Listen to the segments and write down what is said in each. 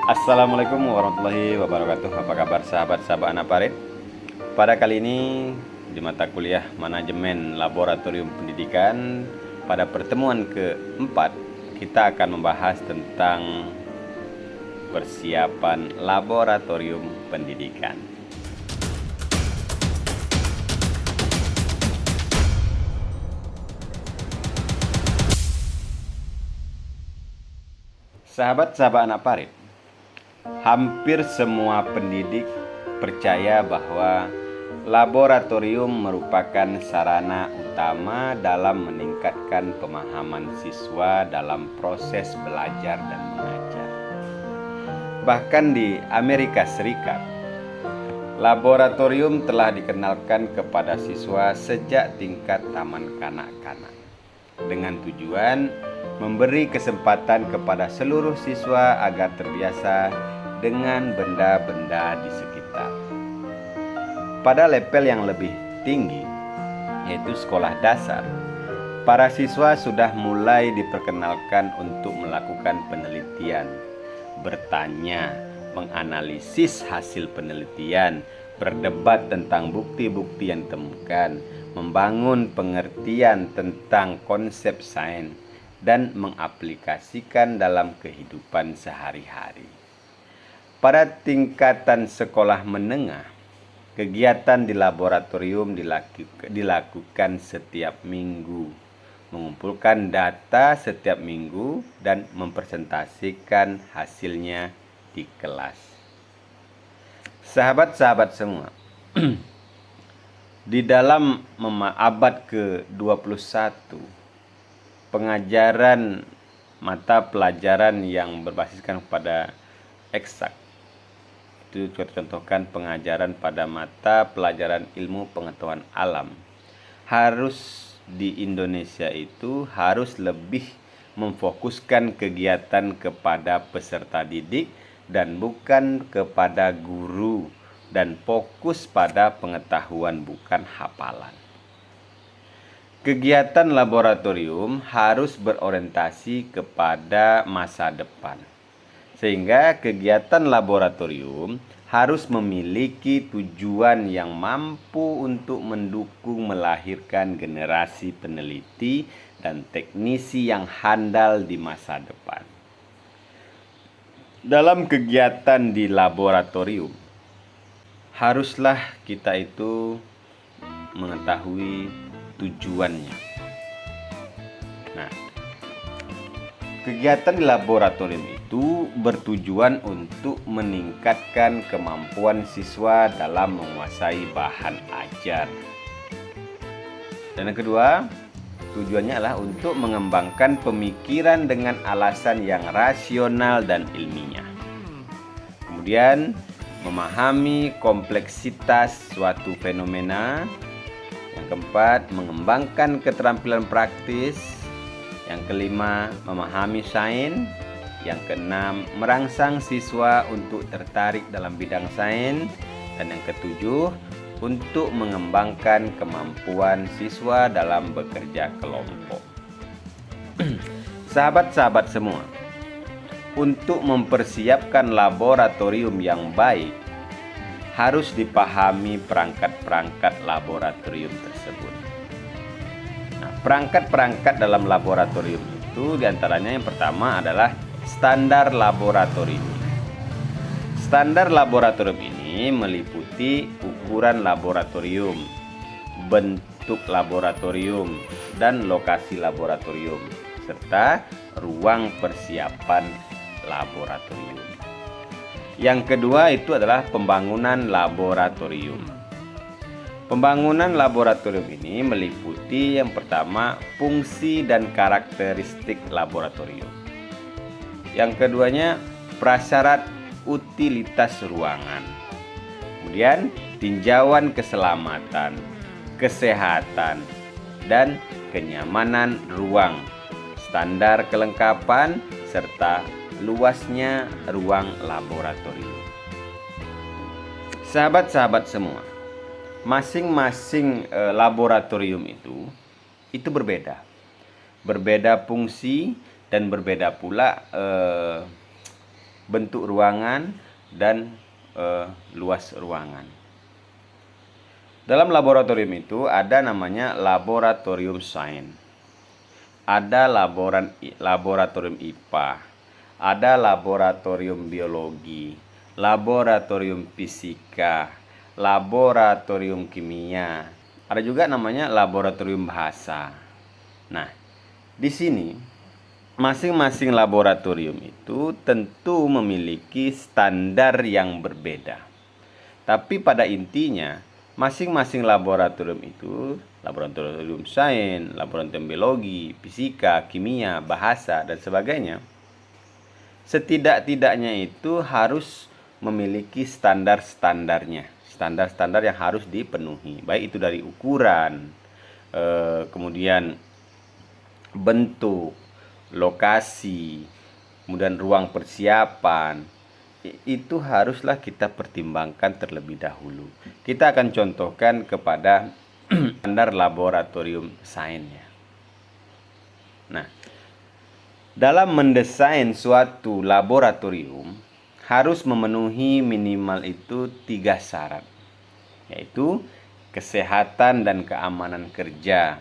Assalamualaikum warahmatullahi wabarakatuh. Apa kabar sahabat-sahabat anak parit? Pada kali ini di mata kuliah Manajemen Laboratorium Pendidikan, pada pertemuan keempat kita akan membahas tentang persiapan laboratorium pendidikan. Sahabat-sahabat anak parit, hampir semua pendidik percaya bahwa laboratorium merupakan sarana utama dalam meningkatkan pemahaman siswa dalam proses belajar dan mengajar. Bahkan di Amerika Serikat, laboratorium telah dikenalkan kepada siswa sejak tingkat taman kanak-kanak dengan tujuan memberi kesempatan kepada seluruh siswa agar terbiasa dengan benda-benda di sekitar. Pada level yang lebih tinggi, yaitu sekolah dasar, para siswa sudah mulai diperkenalkan untuk melakukan penelitian, bertanya, menganalisis hasil penelitian, berdebat tentang bukti-bukti yang ditemukan, membangun pengertian tentang konsep sains, dan mengaplikasikan dalam kehidupan sehari-hari. Pada tingkatan sekolah menengah, kegiatan di laboratorium dilakukan setiap minggu, mengumpulkan data setiap minggu dan mempresentasikan hasilnya di kelas. Sahabat-sahabat semua, di dalam abad ke-21, pengajaran mata pelajaran yang berbasiskan pada eksak, itu contohkan pengajaran pada mata pelajaran ilmu pengetahuan alam, harus di Indonesia itu harus lebih memfokuskan kegiatan kepada peserta didik dan bukan kepada guru, dan fokus pada pengetahuan bukan hafalan. Kegiatan laboratorium harus berorientasi kepada masa depan, sehingga kegiatan laboratorium harus memiliki tujuan yang mampu untuk mendukung melahirkan generasi peneliti dan teknisi yang handal di masa depan. Dalam kegiatan di laboratorium, haruslah kita itu mengetahui tujuannya. Nah, kegiatan di laboratorium itu bertujuan untuk meningkatkan kemampuan siswa dalam menguasai bahan ajar. Dan yang kedua, tujuannya adalah untuk mengembangkan pemikiran dengan alasan yang rasional dan ilmiah. Kemudian, memahami kompleksitas suatu fenomena. Yang keempat, mengembangkan keterampilan praktis. Yang kelima, memahami sains. Yang keenam, merangsang siswa untuk tertarik dalam bidang sains. Dan yang ketujuh, untuk mengembangkan kemampuan siswa dalam bekerja kelompok. Sahabat-sahabat semua, untuk mempersiapkan laboratorium yang baik, harus dipahami perangkat-perangkat laboratorium tersebut. Nah, perangkat-perangkat dalam laboratorium itu diantaranya yang pertama adalah standar laboratorium. Standar laboratorium ini meliputi ukuran laboratorium, bentuk laboratorium, dan lokasi laboratorium, serta ruang persiapan laboratorium. Yang kedua itu adalah pembangunan laboratorium. Pembangunan laboratorium ini meliputi yang pertama fungsi dan karakteristik laboratorium. Yang keduanya prasyarat utilitas ruangan. Kemudian tinjauan keselamatan, kesehatan, dan kenyamanan ruang, standar kelengkapan, serta luasnya ruang laboratorium. Sahabat-sahabat semua, masing-masing laboratorium itu berbeda fungsi dan berbeda pula bentuk ruangan, dan luas ruangan. Dalam laboratorium itu ada namanya laboratorium sains, ada laboratorium IPA, ada laboratorium biologi, laboratorium fisika, laboratorium kimia, ada juga namanya laboratorium bahasa. Nah, di sini masing-masing laboratorium itu tentu memiliki standar yang berbeda. Tapi pada intinya, masing-masing laboratorium itu, laboratorium sains, laboratorium biologi, fisika, kimia, bahasa, dan sebagainya, setidak-tidaknya itu harus memiliki standar-standarnya. Standar-standar yang harus dipenuhi, baik itu dari ukuran, kemudian bentuk, lokasi, kemudian ruang persiapan, itu haruslah kita pertimbangkan terlebih dahulu. Kita akan contohkan kepada standar laboratorium sainsnya. Nah, dalam mendesain suatu laboratorium harus memenuhi minimal itu 3 syarat, yaitu kesehatan dan keamanan kerja.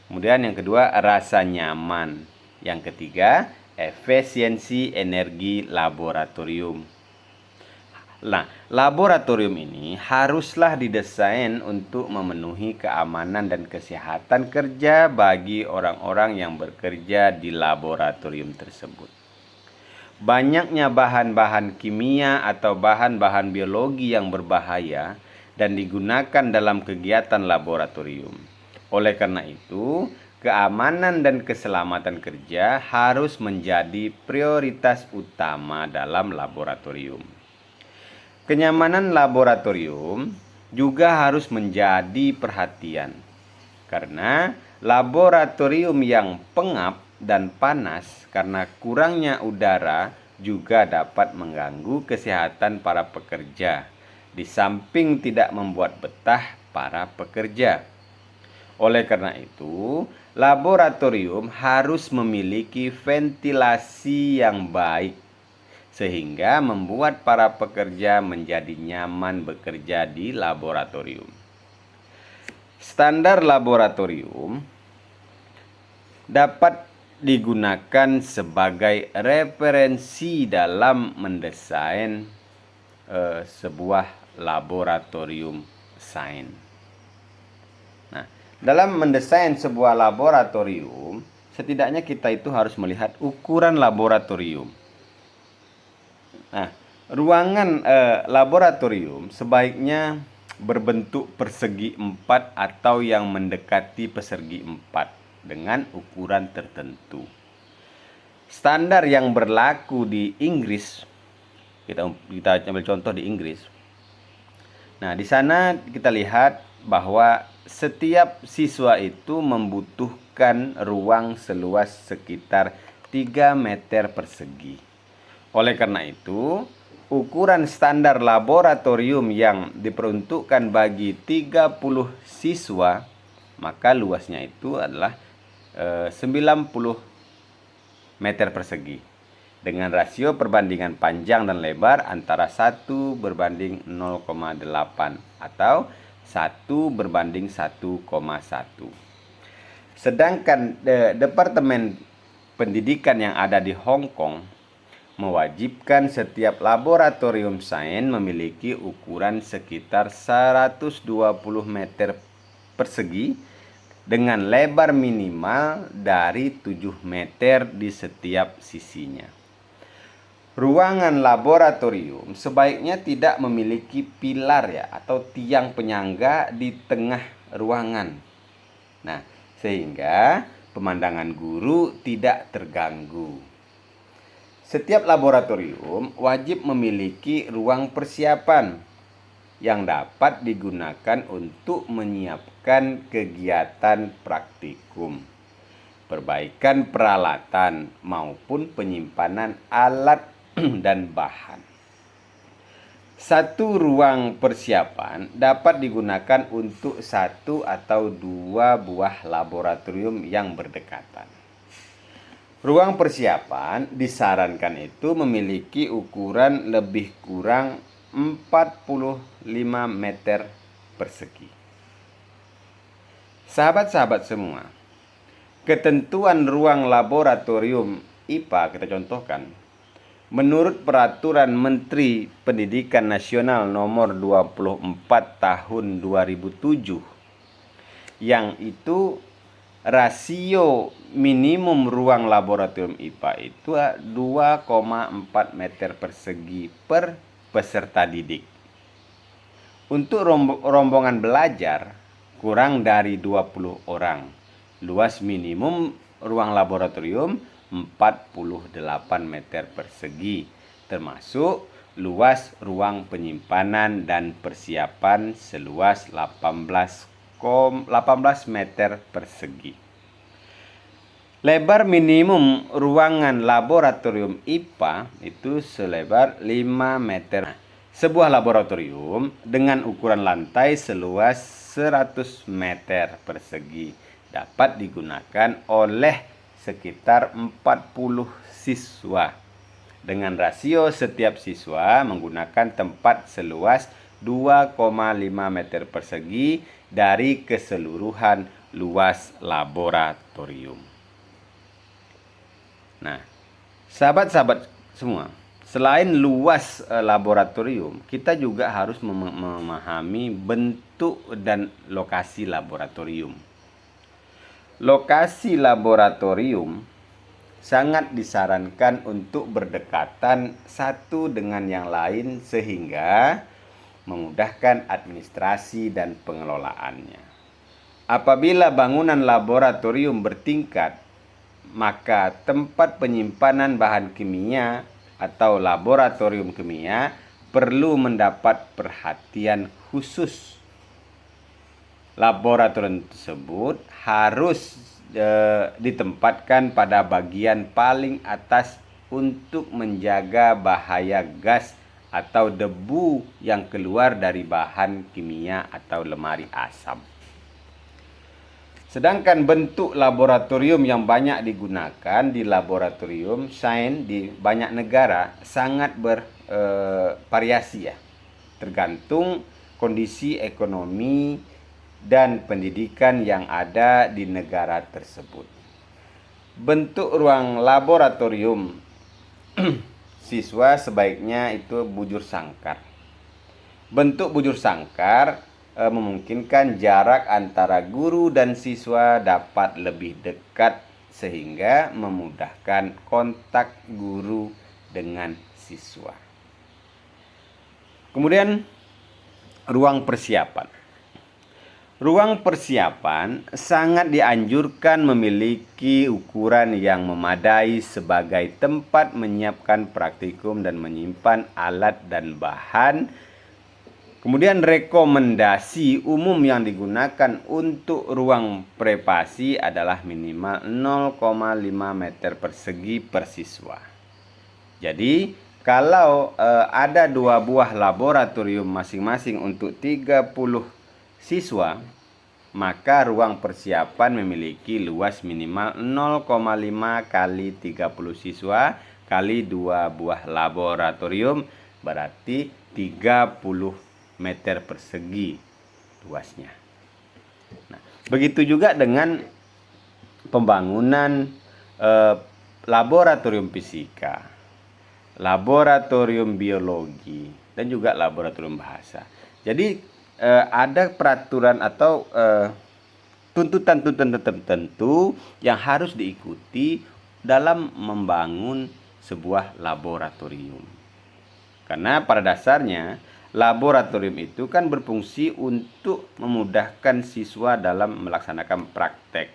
Kemudian yang kedua, rasa nyaman. Yang ketiga, efisiensi energi laboratorium. Nah, laboratorium ini haruslah didesain untuk memenuhi keamanan dan kesehatan kerja bagi orang-orang yang bekerja di laboratorium tersebut. Banyaknya bahan-bahan kimia atau bahan-bahan biologi yang berbahaya dan digunakan dalam kegiatan laboratorium. Oleh karena itu, keamanan dan keselamatan kerja harus menjadi prioritas utama dalam laboratorium. Kenyamanan laboratorium juga harus menjadi perhatian, karena laboratorium yang pengap dan panas karena kurangnya udara juga dapat mengganggu kesehatan para pekerja, di samping tidak membuat betah para pekerja. Oleh karena itu, laboratorium harus memiliki ventilasi yang baik, sehingga membuat para pekerja menjadi nyaman bekerja di laboratorium. Standar laboratorium dapat digunakan sebagai referensi dalam mendesain sebuah laboratorium sains. Nah, dalam mendesain sebuah laboratorium, setidaknya kita itu harus melihat ukuran laboratorium. Nah, ruangan laboratorium sebaiknya berbentuk persegi 4 atau yang mendekati persegi 4 dengan ukuran tertentu. Standar yang berlaku di Inggris, kita ambil contoh di Inggris. Nah, di sana kita lihat bahwa setiap siswa itu membutuhkan ruang seluas sekitar 3 meter persegi. Oleh karena itu, ukuran standar laboratorium yang diperuntukkan bagi 30 siswa, maka luasnya itu adalah 90 meter persegi dengan rasio perbandingan panjang dan lebar antara 1 berbanding 0,8 atau 1:1,1. Sedangkan Departemen Pendidikan yang ada di Hong Kong mewajibkan setiap laboratorium sains memiliki ukuran sekitar 120 meter persegi dengan lebar minimal dari 7 meter di setiap sisinya. Ruangan laboratorium sebaiknya tidak memiliki pilar atau tiang penyangga di tengah ruangan. Nah, sehingga pemandangan guru tidak terganggu. Setiap laboratorium wajib memiliki ruang persiapan yang dapat digunakan untuk menyiapkan kegiatan praktikum, perbaikan peralatan, maupun penyimpanan alat dan bahan. Satu ruang persiapan dapat digunakan untuk 1 atau 2 buah laboratorium yang berdekatan. Ruang persiapan disarankan itu memiliki ukuran lebih kurang 45 meter persegi. Sahabat-sahabat semua, ketentuan ruang laboratorium IPA kita contohkan. Menurut Peraturan Menteri Pendidikan Nasional Nomor 24 Tahun 2007, yang itu rasio minimum ruang laboratorium IPA itu 2,4 meter persegi per peserta didik. Untuk rombongan belajar kurang dari 20 orang. Luas minimum ruang laboratorium 48 meter persegi, termasuk luas ruang penyimpanan dan persiapan seluas 18 meter persegi. Lebar minimum ruangan laboratorium IPA itu selebar 5 meter. Sebuah laboratorium dengan ukuran lantai seluas 100 meter persegi dapat digunakan oleh sekitar 40 siswa. Dengan rasio setiap siswa menggunakan tempat seluas 2,5 meter persegi dari keseluruhan luas laboratorium. Nah, sahabat-sahabat semua, selain luas laboratorium, kita juga harus memahami bentuk dan lokasi laboratorium. Lokasi laboratorium sangat disarankan untuk berdekatan satu dengan yang lain sehingga memudahkan administrasi dan pengelolaannya. Apabila bangunan laboratorium bertingkat, maka tempat penyimpanan bahan kimia atau laboratorium kimia perlu mendapat perhatian khusus. Laboratorium tersebut harus ditempatkan pada bagian paling atas untuk menjaga bahaya gas atau debu yang keluar dari bahan kimia atau lemari asam. Sedangkan bentuk laboratorium yang banyak digunakan di laboratorium sains di banyak negara sangat bervariasi ya, tergantung kondisi ekonomi dan pendidikan yang ada di negara tersebut. Bentuk ruang laboratorium siswa sebaiknya itu bujur sangkar. Bentuk bujur sangkar memungkinkan jarak antara guru dan siswa dapat lebih dekat sehingga memudahkan kontak guru dengan siswa. Kemudian ruang persiapan. Ruang persiapan sangat dianjurkan memiliki ukuran yang memadai sebagai tempat menyiapkan praktikum dan menyimpan alat dan bahan. Kemudian rekomendasi umum yang digunakan untuk ruang privasi adalah minimal 0,5 meter persegi per siswa. Jadi kalau ada 2 buah laboratorium masing-masing untuk 30 siswa, maka ruang persiapan memiliki luas minimal 0,5 kali 30 siswa kali 2 buah laboratorium, berarti 30 meter persegi luasnya. Nah, begitu juga dengan pembangunan laboratorium fisika, laboratorium biologi, dan juga laboratorium bahasa. Jadi ada peraturan atau tuntutan-tuntutan tertentu yang harus diikuti dalam membangun sebuah laboratorium. Karena pada dasarnya laboratorium itu kan berfungsi untuk memudahkan siswa dalam melaksanakan praktek,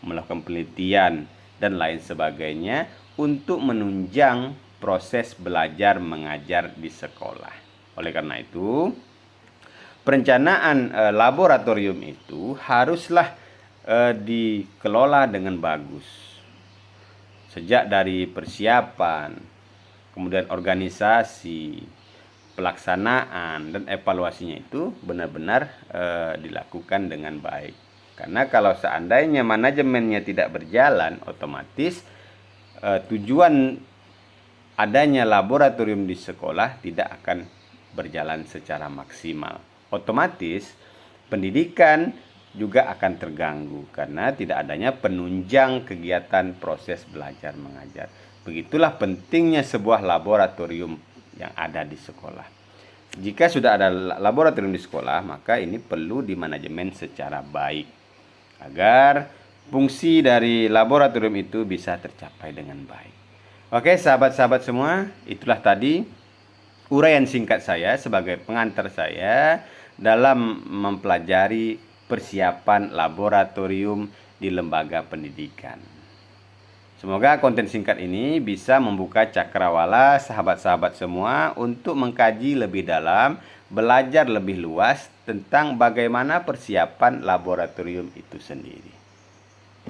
melakukan penelitian, dan lain sebagainya untuk menunjang proses belajar mengajar di sekolah. Oleh karena itu, perencanaan laboratorium itu haruslah dikelola dengan bagus. Sejak dari persiapan, kemudian organisasi, pelaksanaan, dan evaluasinya itu benar-benar dilakukan dengan baik. Karena kalau seandainya manajemennya tidak berjalan, otomatis tujuan adanya laboratorium di sekolah tidak akan berjalan secara maksimal. Otomatis pendidikan juga akan terganggu karena tidak adanya penunjang kegiatan proses belajar mengajar. Begitulah pentingnya sebuah laboratorium yang ada di sekolah. Jika sudah ada laboratorium di sekolah, maka ini perlu dimanajemen secara baik agar fungsi dari laboratorium itu bisa tercapai dengan baik. Oke, sahabat-sahabat semua, itulah tadi uraian singkat saya sebagai pengantar saya dalam mempelajari persiapan laboratorium di lembaga pendidikan. Semoga konten singkat ini bisa membuka cakrawala sahabat-sahabat semua untuk mengkaji lebih dalam, belajar lebih luas tentang bagaimana persiapan laboratorium itu sendiri.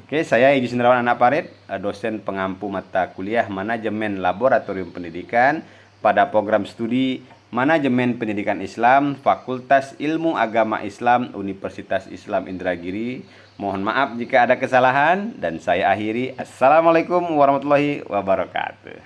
Oke, saya Edi Sundrawan Anak Parit, dosen pengampu mata kuliah Manajemen Laboratorium Pendidikan pada program studi Manajemen Pendidikan Islam, Fakultas Ilmu Agama Islam, Universitas Islam Indragiri. Mohon maaf jika ada kesalahan dan saya akhiri. Assalamualaikum warahmatullahi wabarakatuh.